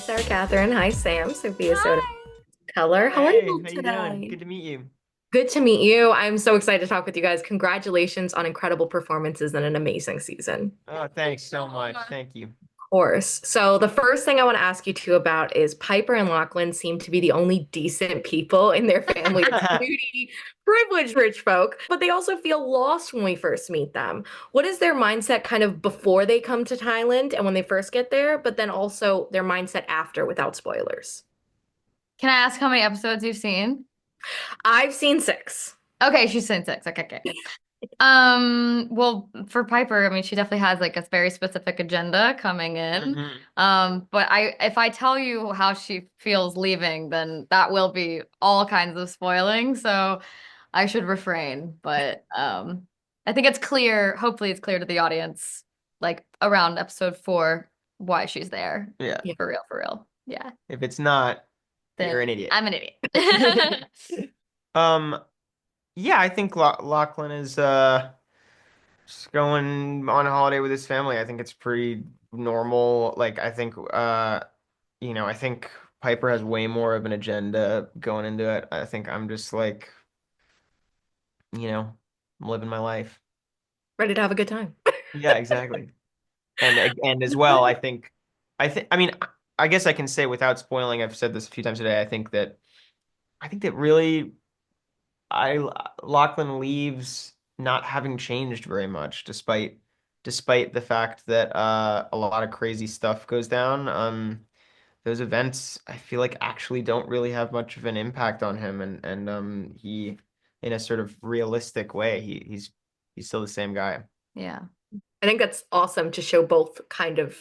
Sarah Catherine. Hi, Sam. Sophia Soda Hi. Color. How are Hey, you how you doing? today? Good to meet you. Good to meet you. I'm so excited to talk with you guys. Congratulations on incredible performances and an amazing season. Oh, thanks so much. Thank you. Of course. So the first thing I want to ask you two about is Piper and Lachlan seem to be the only decent people in their family. It's snooty, privileged rich folk, but they also feel lost when we first meet them. What is their mindset kind of before they come to Thailand and when they first get there, but then also their mindset after without spoilers? Can I ask how many episodes you've seen? I've seen six. Okay, she's seen six. Okay, okay. Well, for Piper, I mean, she definitely has like a very specific agenda coming in. hmm But if I tell you how she feels leaving, then that will be all kinds of spoiling. So I should refrain. But I think it's clear, hopefully it's clear to the audience, like around episode 4, why she's there. Yeah. Yeah. For real, for real. Yeah. If it's not, you're Then an idiot. I'm an idiot. Um, yeah, I think Lachlan is just going on holiday with his family. I think it's pretty normal. Like I think I think Piper has way more of an agenda going into it. I think I'm just like, you know, I'm living my life. Ready to have a good time. Yeah, exactly. And as well, I mean, I guess I can say without spoiling, I've said this a few times today, I think that really I Lachlan leaves not having changed very much despite the fact that a lot of crazy stuff goes down. Those events I feel like actually don't really have much of an impact on him, and he in a sort of realistic way, he's still the same guy. Yeah. I think that's awesome to show both kind of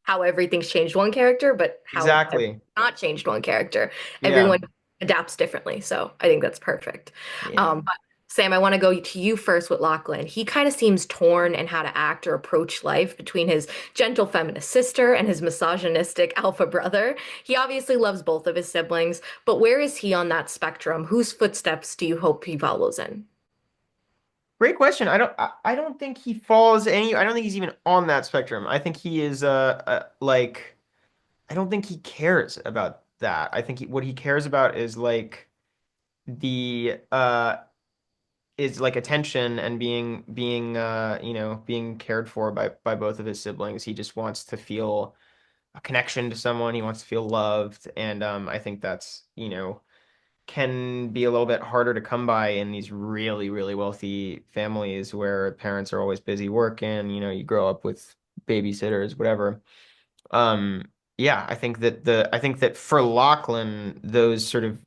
how everything's changed one character, but how everything's Exactly. not changed one character. Yeah. Everyone adapts differently. So I think that's perfect. Yeah. But Sam, I want to go to you first with Lachlan. He kind of seems torn in how to act or approach life between his gentle feminist sister and his misogynistic alpha brother. He obviously loves both of his siblings, but where is he on that spectrum? Whose footsteps do you hope he follows in? Great question. I don't think he falls any. I don't think he's even on that spectrum. I think he is like I don't think he cares about that. I think what he cares about is like the is like attention and being cared for by both of his siblings. He just wants to feel a connection to someone. He wants to feel loved, and I think that's can be a little bit harder to come by in these really, really wealthy families where parents are always busy working, you grow up with babysitters, whatever. Um, yeah, I think that for Lachlan, those sort of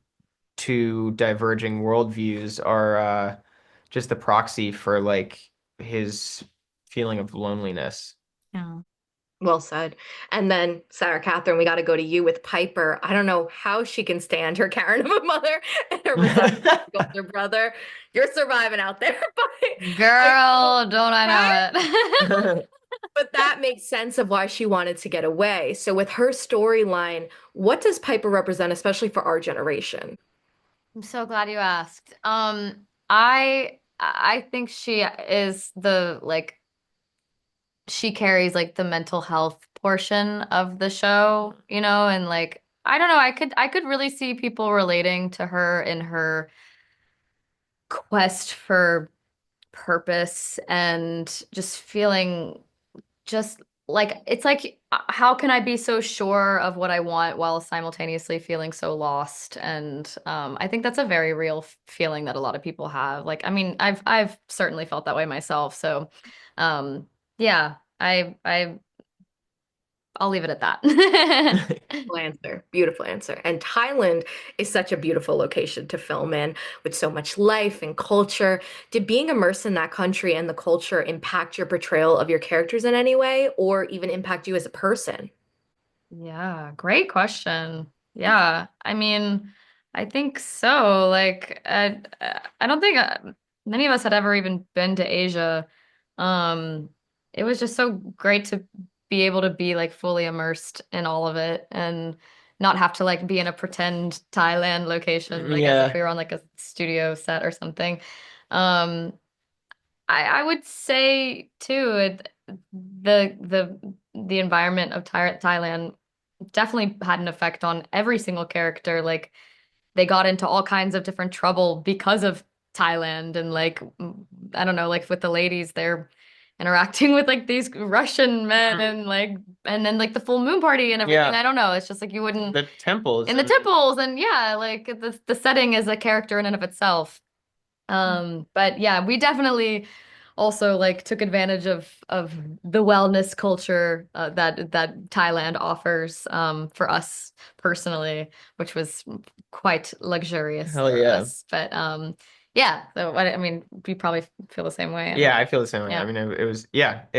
two diverging worldviews are just the proxy for like his feeling of loneliness. Yeah. Well said. And then Sarah Catherine, we got to go to you with Piper. I don't know how she can stand her Karen of a mother and her misogynistic older brother. You're surviving out there, but I Girl, don't I right? know it? But that makes sense of why she wanted to get away. So with her storyline, what does Piper represent, especially for our generation? I'm so glad you asked. I think she is the like she carries like the mental health portion of the show, and like I don't know, I could really see people relating to her in her quest for purpose and just feeling just like it's like how can I be so sure of what I want while simultaneously feeling so lost? And I think that's a very real feeling that a lot of people have. Like, I mean, I've certainly felt that way myself. So, yeah, I'll leave it at that. Beautiful answer. Beautiful answer. And Thailand is such a beautiful location to film in with so much life and culture. Did being immersed in that country and the culture impact your portrayal of your characters in any way or even impact you as a person? Yeah, great question. Yeah, I mean, I think so. Like, I don't think many of us had ever even been to Asia. Um, it was just so great to be able to be like fully immersed in all of it and not have to like be in a pretend Thailand location, like as if Yeah. we were on like a studio set or something. Um, I would say too, the the environment of Thailand definitely had an effect on every single character. Like they got into all kinds of different trouble because of Thailand and like I don't know, like with the ladies, they're interacting with like these Russian men and like and then like the full moon party and everything. Yeah. I don't know. It's just like you wouldn't The temples. in the temples and yeah, like the setting is a character in and of itself. But yeah, we definitely also like took advantage of the wellness culture that Thailand offers for us personally, which was quite luxurious Hell for yeah. us. But yeah, so I mean, we probably feel the same way. Yeah, I feel the same way. Yeah. I mean, it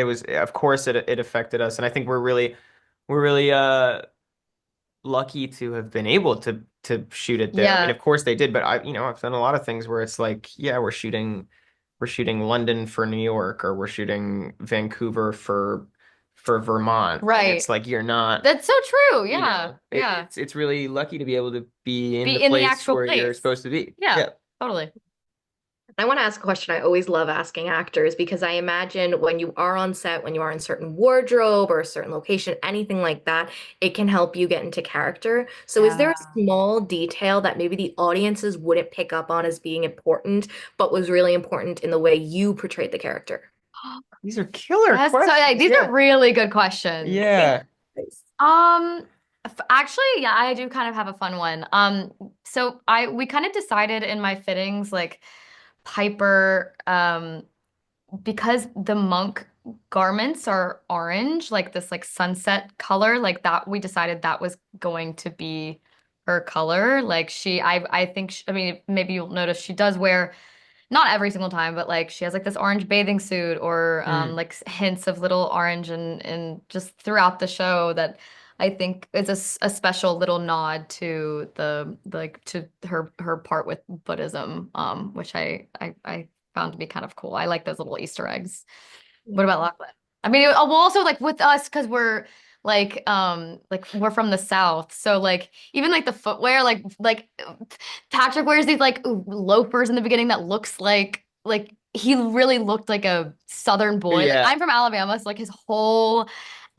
was, of course it affected us. And I think we're really lucky to have been able to shoot it there. I mean, Yeah. of course they did, but I've done a lot of things where it's like, yeah, we're shooting London for New York, or we're shooting Vancouver for Vermont. And Right. it's like you're not, That's so true. you Yeah. know, Yeah. it's really lucky to be able to be in Be the in the place actual where you're place. supposed to be. Yeah. Totally. I want to ask a question I always love asking actors, because I imagine when you are on set, when you are in certain wardrobe or a certain location, anything like that, it can help you get into character. So is there a Yeah. small detail that maybe the audiences wouldn't pick up on as being important, but was really important in the way you portrayed the character? These are killer So questions. like, these Yeah. are really good questions. Yeah. Actually, yeah, I do kind of have a fun one. So we kind of decided in my fittings, like Piper, because the monk garments are orange, like this like sunset color, like that we decided that was going to be her color. Like I think, I mean, maybe you'll notice she does wear not every single time, but like she has like this orange bathing suit or like hints of little orange and just throughout the show that I think is a special little nod to the like to her part with Buddhism, which I found to be kind of cool. I like those little Easter eggs. What about Lachlan? I mean, well, also like with us because we're like we're from the South, so like even like the footwear, like Patrick wears these like loafers in the beginning that looks like he really looked like a Southern boy. Like Yeah. I'm from Alabama, so like his whole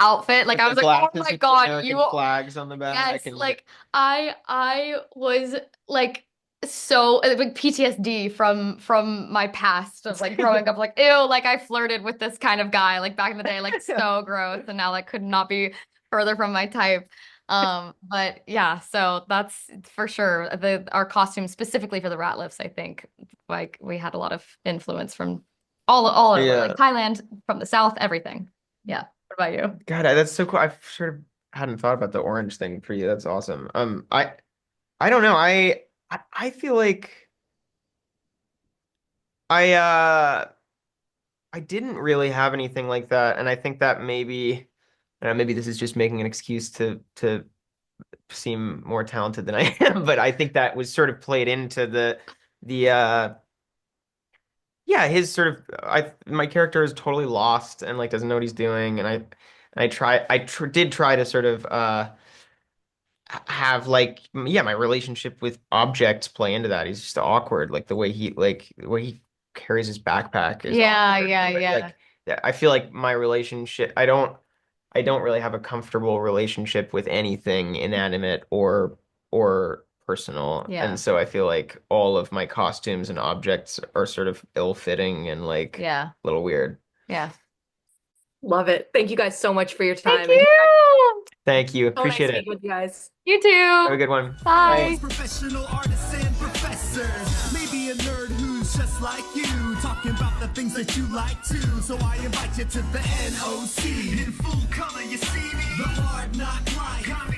outfit, like I was The like, oh glasses my with God, American you flags on the back. yes, And like I was like so like PTSD from my past of like growing up like ew, like I flirted with this kind of guy like back in the day, like so gross, and now like could not be further from my type. But yeah, so that's for sure our costumes specifically for the Ratliffs, I think like we had a lot of influence from all over Yeah. like Thailand, from the South, everything. Yeah. What about you? God, that's so cool. I sort of hadn't thought about the orange thing for you. That's awesome. I don't know. I feel like I I didn't really have anything like that, and I think that maybe maybe this is just making an excuse to seem more talented than I am, but I think that was sort of played into the yeah, his sort of my character is totally lost and like doesn't know what he's doing, and I did try to sort of have like yeah, my relationship with objects play into that. He's just awkward, like the way he carries his backpack is Yeah, awkward. yeah, But, yeah. like I feel like my relationship I don't really have a comfortable relationship with anything inanimate or personal. Yeah. And so I feel like all of my costumes and objects are sort of ill-fitting and like Yeah. a little weird. Yeah. Love it. Thank you guys so much for your time. Thank you. Thank you. So nice Appreciate it. speaking with you guys. You Have a too. good one. Bye. Professional artists and professors, maybe a nerd who's just like you, talking about the things that you like too. So I invite you to the NOC in full color. You see me, the hard knock life.